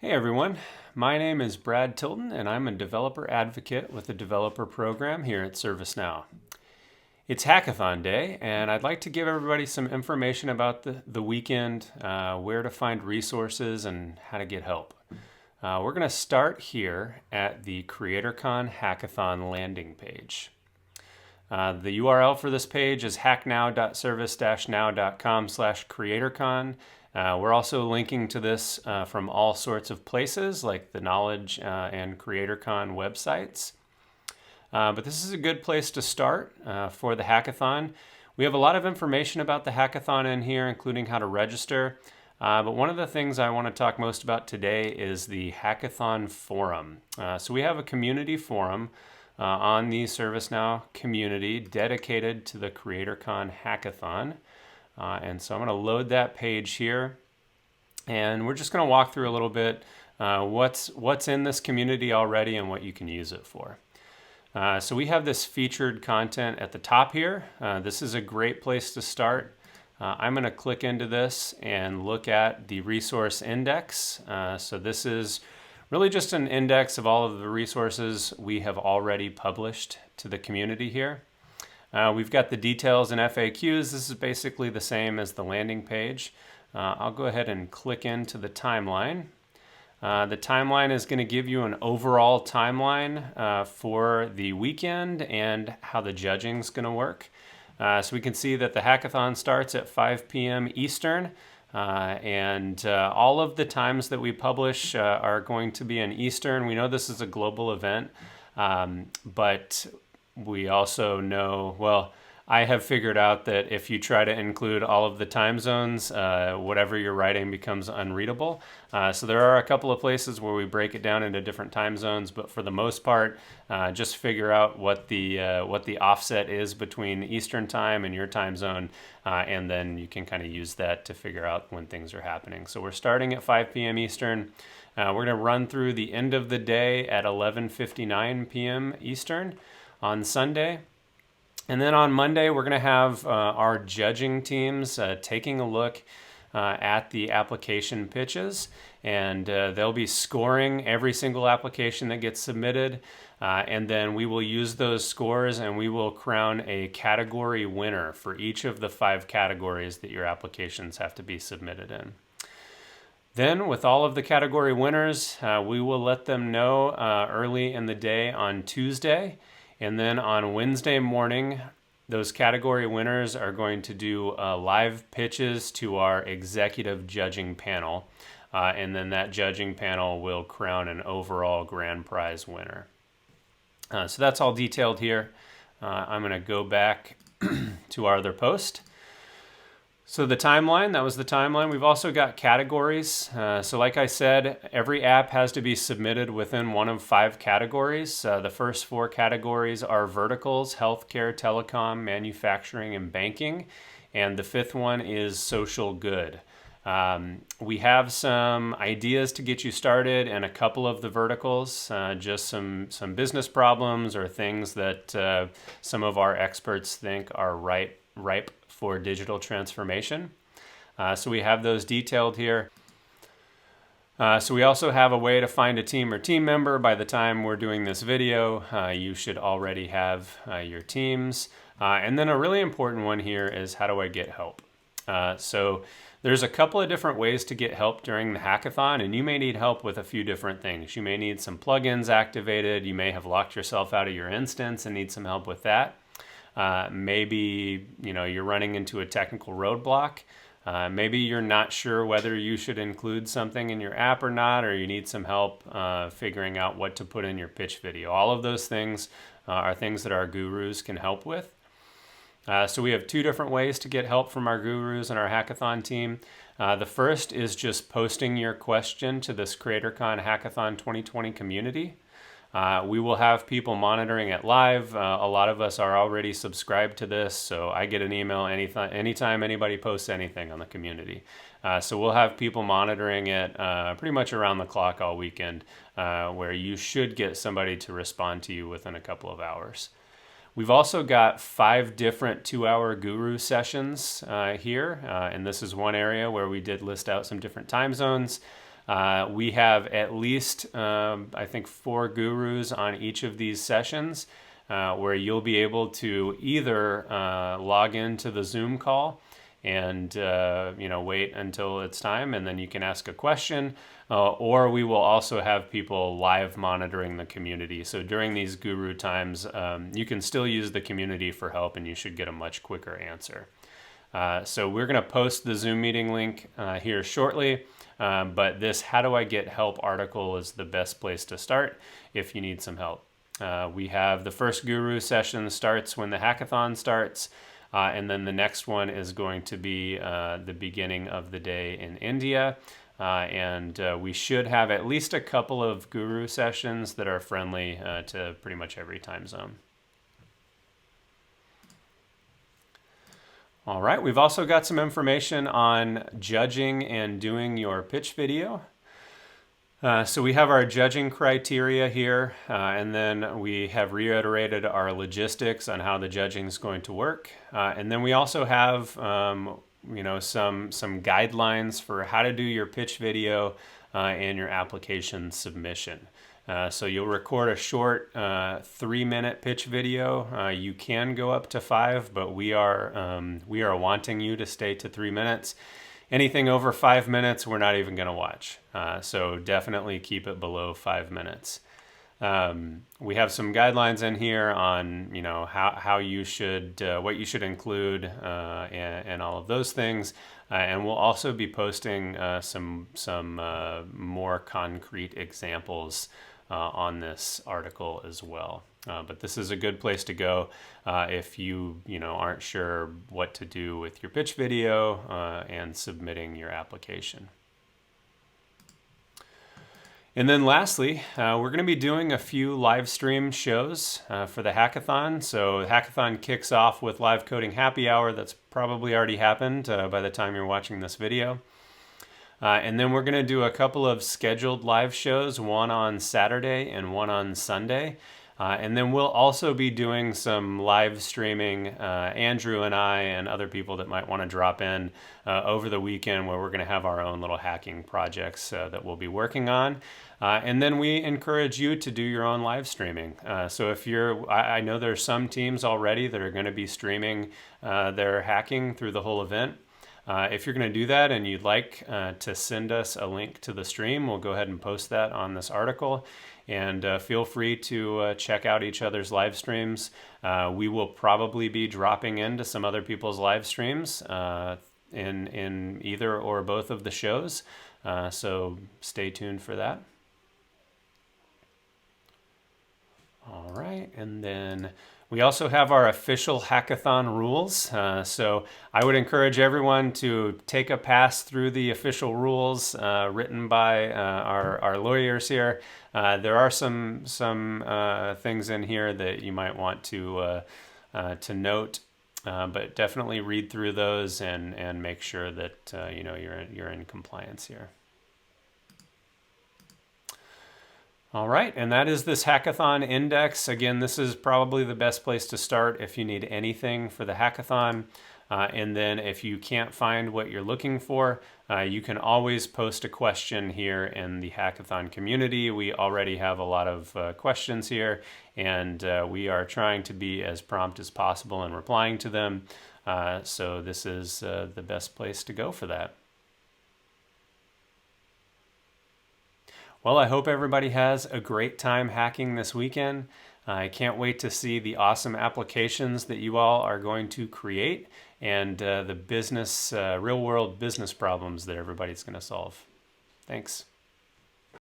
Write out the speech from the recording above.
Hey everyone, my name is Brad Tilton and I'm a developer advocate with the developer program here at ServiceNow. It's Hackathon Day and I'd like to give everybody some information about the weekend, where to find resources and how to get help. We're going to start here at the CreatorCon Hackathon landing page. The URL for this page is hacknow.service-now.com/creatorcon. We're also linking to this from all sorts of places like the Knowledge and CreatorCon websites. But this is a good place to start for the hackathon. We have a lot of information about the hackathon in here, including how to register. But one of the things I want to talk most about today is the Hackathon Forum. So we have a community forum on the ServiceNow community dedicated to the CreatorCon Hackathon. And so I'm going to load that page here. And we're just going to walk through a little bit what's in this community already and what you can use it for. So we have this featured content at the top here. This is a great place to start. I'm going to click into this and look at the resource index. So this is really just an index of all of the resources we have already published to the community here. We've got the details and FAQs. This is basically the same as the landing page. I'll go ahead and click into the timeline. The timeline is going to give you an overall timeline for the weekend and how the judging is going to work. So we can see that the hackathon starts at 5 p.m. Eastern. And all of the times that we publish are going to be in Eastern. We know this is a global event, but we also know, well, I have figured out that if you try to include all of the time zones, whatever you're writing becomes unreadable. So there are a couple of places where we break it down into different time zones, but for the most part, just figure out what the offset is between Eastern time and your time zone, and then you can kind of use that to figure out when things are happening. So we're starting at 5 p.m. Eastern. We're going to run through the end of the day at 11:59 p.m. Eastern on Sunday. And then on Monday, we're going to have our judging teams taking a look at the application pitches, and they'll be scoring every single application that gets submitted, and then we will use those scores and we will crown a category winner for each of the 5 categories that your applications have to be submitted in. Then, with all of the category winners, we will let them know early in the day on Tuesday. And then on Wednesday morning, those category winners are going to do live pitches to our executive judging panel. And then that judging panel will crown an overall grand prize winner. So that's all detailed here. I'm going to go back to our other post. So the timeline, that was the timeline. We've also got categories. So like I said, every app has to be submitted within one of 5 categories. The first 4 categories are verticals: healthcare, telecom, manufacturing, and banking. And the 5th one is social good. We have some ideas to get you started in a couple of the verticals, just some business problems or things that some of our experts think are ripe for digital transformation. So we have those detailed here. So we also have a way to find a team or team member. By the time we're doing this video, you should already have your teams. And then a really important one here is, how do I get help? So there's a couple of different ways to get help during the hackathon, and you may need help with a few different things. You may need some plugins activated. You may have locked yourself out of your instance and need some help with that. Maybe you're running into a technical roadblock. Maybe you're not sure whether you should include something in your app or not, or you need some help figuring out what to put in your pitch video. All of those things are things that our gurus can help with. So we have 2 different ways to get help from our gurus and our hackathon team. The first is just posting your question to this CreatorCon Hackathon 2020 community. We will have people monitoring it live. A lot of us are already subscribed to this, so I get an email anytime anybody posts anything on the community. So we'll have people monitoring it pretty much around the clock all weekend, where you should get somebody to respond to you within a couple of hours. We've also got 5 different 2-hour guru sessions here, and this is one area where we did list out some different time zones. We have at least, I think, 4 gurus on each of these sessions where you'll be able to either log into the Zoom call and wait until it's time, and then you can ask a question, or we will also have people live monitoring the community. So during these guru times, you can still use the community for help, and you should get a much quicker answer. So we're going to post the Zoom meeting link here shortly, but this How Do I Get Help article is the best place to start if you need some help. We have the first guru session starts when the hackathon starts, and then the next one is going to be the beginning of the day in India. And we should have at least a couple of guru sessions that are friendly to pretty much every time zone. All right, we've also got some information on judging and doing your pitch video. So we have our judging criteria here, and then we have reiterated our logistics on how the judging is going to work. And then we also have some guidelines for how to do your pitch video and your application submission. So you'll record a short 3-minute pitch video. You can go up to 5, but we are wanting you to stay to 3 minutes. Anything over 5 minutes, we're not even going to watch. So definitely keep it below 5 minutes. We have some guidelines in here on how you should what you should include and all of those things. And we'll also be posting some more concrete examples on this article as well. But this is a good place to go if you aren't sure what to do with your pitch video and submitting your application. And then lastly, we're going to be doing a few live stream shows for the hackathon. So the hackathon kicks off with live coding happy hour. That's probably already happened by the time you're watching this video. And then we're going to do a couple of scheduled live shows, one on Saturday and one on Sunday. And then we'll also be doing some live streaming, Andrew and I and other people that might want to drop in over the weekend, where we're going to have our own little hacking projects that we'll be working on. And then we encourage you to do your own live streaming. So if I know there's some teams already that are going to be streaming their hacking through the whole event. If you're going to do that and you'd like to send us a link to the stream, we'll go ahead and post that on this article. And feel free to check out each other's live streams. We will probably be dropping into some other people's live streams in either or both of the shows. So stay tuned for that. All right, and then we also have our official hackathon rules. So I would encourage everyone to take a pass through the official rules written by our lawyers here. There are some things in here that you might want to note, but definitely read through those and make sure that you're in compliance here. All right, and that is this Hackathon Index. Again, this is probably the best place to start if you need anything for the hackathon. And then if you can't find what you're looking for, you can always post a question here in the hackathon community. We already have a lot of questions here, and we are trying to be as prompt as possible in replying to them. So this is the best place to go for that. Well, I hope everybody has a great time hacking this weekend. I can't wait to see the awesome applications that you all are going to create and the real-world business problems that everybody's going to solve. Thanks.